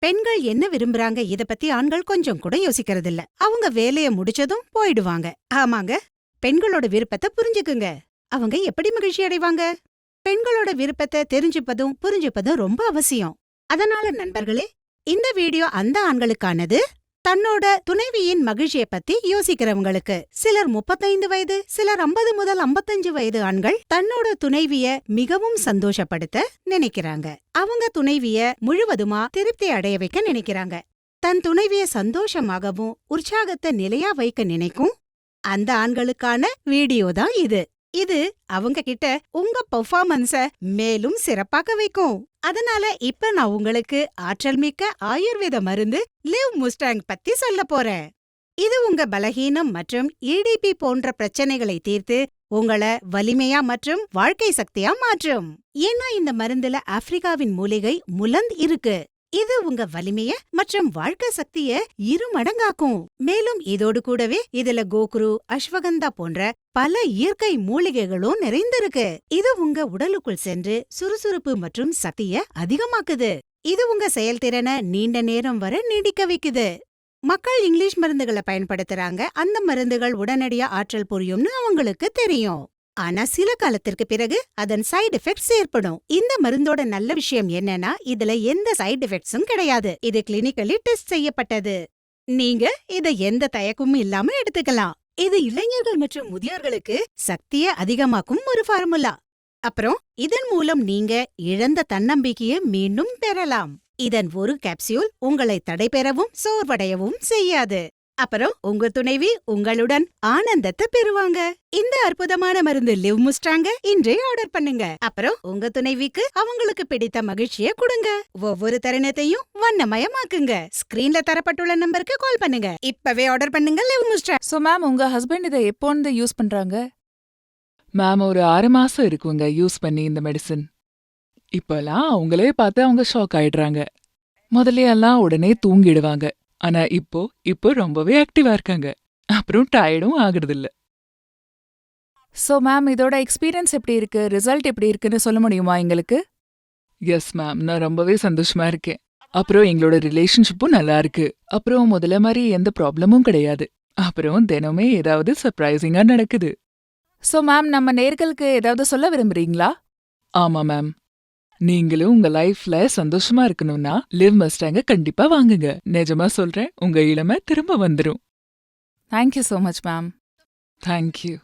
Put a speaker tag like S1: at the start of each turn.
S1: பெண்கள் என்ன விரும்புறாங்க இத பத்தி ஆண்கள் கொஞ்சம் கூட யோசிக்கிறதில்ல. அவங்க வேலைய முடிச்சதும் போயிடுவாங்க. ஆமாங்க, பெண்களோட விருப்பத்தை புரிஞ்சுக்குங்க. அவங்க எப்படி மகிழ்ச்சி அடைவாங்க? பெண்களோட விருப்பத்தை தெரிஞ்சுப்பதும் புரிஞ்சுப்பதும் ரொம்ப அவசியம். அதனால நண்பர்களே, இந்த வீடியோ அந்த ஆண்களுக்கானது. தன்னோட துணைவியின் மகிழ்ச்சியை பத்தி யோசிக்கிறவங்களுக்கு. சிலர் 35 வயது, சிலர் 50 முதல் 55 வயது ஆண்கள் தன்னோட துணைவிய மிகவும் சந்தோஷப்படுத்த நினைக்கிறாங்க. அவங்க துணைவிய முழுவதுமா திருப்தி அடைய வைக்க நினைக்கிறாங்க. தன் துணைவிய சந்தோஷமாகவும் உற்சாகத்தை நிலையா வைக்க நினைக்கும் அந்த ஆண்களுக்கான வீடியோ தான் இது. இது அவங்க கிட்ட உங்க பெர்ஃபார்மன்ஸ மேலும் சிறப்பாக்க வைக்கும். அதனால இப்ப நான் உங்களுக்கு ஆற்றல் மிக்க ஆயுர்வேத மருந்து லிவ் முஸ்டாங் பத்தி சொல்ல போறேன். இது உங்க பலகீனம் மற்றும் EDP போன்ற பிரச்சனைகளை தீர்த்து உங்கள வலிமையா மற்றும் வாழ்க்கை சக்தியா மாற்றும். ஏன்னா இந்த மருந்துல ஆப்பிரிக்காவின் மூலிகை முலந்த் இருக்கு. இது உங்க வலிமைய மற்றும் வாழ்க்கை சக்திய 2 மடங்காக்கும். மேலும் இதோடு கூடவே இதுல கோகுரு, அஸ்வகந்தா போன்ற பல இயற்கை மூலிகைகளும் நிறைந்திருக்கு. இது உங்க உடலுக்குள் சென்று சுறுசுறுப்பு மற்றும் சக்திய அதிகமாக்குது. இது உங்க செயல்திறனை நீண்ட நேரம் வரை நீடிக்க வைக்குது. மக்கள் இங்கிலீஷ் மருந்துகளை பயன்படுத்துறாங்க. அந்த மருந்துகள் உடனடியா ஆற்றல் புரியும்னு அவங்களுக்கு தெரியும். ஆனா சில காலத்திற்கு பிறகு அதன் சைடு எஃபெக்ட்ஸ் ஏற்படும். இந்த மருந்தோட நல்ல விஷயம் என்னன்னா இதுல எந்த சைடு எஃபெக்ட்ஸும் கிடையாது. இது கிளினிக்கலி டெஸ்ட் செய்யப்பட்டது. நீங்க இத எந்த தயக்கமும் இல்லாம எடுத்துக்கலாம். இது இளைஞர்கள் மற்றும் முதியோர்களுக்கு சக்தியை அதிகமாக்கும் ஒரு ஃபார்முலா. அப்புறம் இதன் மூலம் நீங்க இழந்த தன்னம்பிக்கையை மீண்டும் பெறலாம். இதன் ஒரு கேப்சியூல் உங்களை தடைபெறவும் சோர்வடையவும் செய்யாது. அப்புறம் உங்க துணைவி உங்களுடன் ஆனந்தத்தை பெறுவாங்க. இந்த அற்புதமான மருந்து லிவ் முஸ்டாங்க இன்றே ஆர்டர் பண்ணுங்க. அப்புறம் உங்க துணைவிக்கு அவங்களுக்கு பிடித்த மகிழ்ச்சியை கொடுங்க. ஒவ்வொரு தருணத்தையும் வண்ணமயமாக்குங்க. ஸ்கிரீன்ல தரப்பட்டுள்ள நம்பருக்கு கால் பண்ணுங்க. இப்பவே ஆர்டர் பண்ணுங்க லிவ் முஸ்டாங்.
S2: சோ மேம், உங்க ஹஸ்பண்ட் இதை எப்போந்து யூஸ் பண்றாங்க?
S3: மேம், ஒரு 6 மாசம் இருக்குங்க யூஸ் பண்ணி இந்த மெடிசின். இப்பெல்லாம் அவங்களே பார்த்து அவங்க ஷாக் ஆயிடுறாங்க. முதலையெல்லாம் உடனே தூங்கிடுவாங்க. ஆனா இப்போ ரொம்பவே ஆக்டிவா இருக்காங்க. அப்புறம் டயர்டும் ஆகுறதில்ல.
S2: சோ மேம், இதோட எக்ஸ்பீரியன்ஸ் எப்படி இருக்கு, ரிசல்ட் எப்படி இருக்குன்னு சொல்ல முடியுமா எங்களுக்கு?
S3: எஸ் மேம், நான் ரொம்பவே சந்தோஷமா இருக்கேன். அப்புறம் எங்களோட ரிலேஷன்ஷிப்பும் நல்லா இருக்கு. அப்புறம் முதல்ல மாதிரி எந்த ப்ராப்ளமும் கிடையாது. அப்புறம் தினமே ஏதாவது சர்ப்ரைசிங்கா நடக்குது.
S2: சோ மேம், நம்ம நேர்களுக்கு ஏதாவது சொல்ல விரும்புறீங்களா?
S3: ஆமா மேம், நீங்களும் உங்க லைஃப்ல சந்தோஷமா இருக்கணும்னா லிவ் மஸ்டாங்க கண்டிப்பா வாங்குங்க. நிஜமா சொல்றேன், உங்க இளமை திரும்ப வந்துரும்.
S2: Thank you so much ma'am.
S3: Thank you.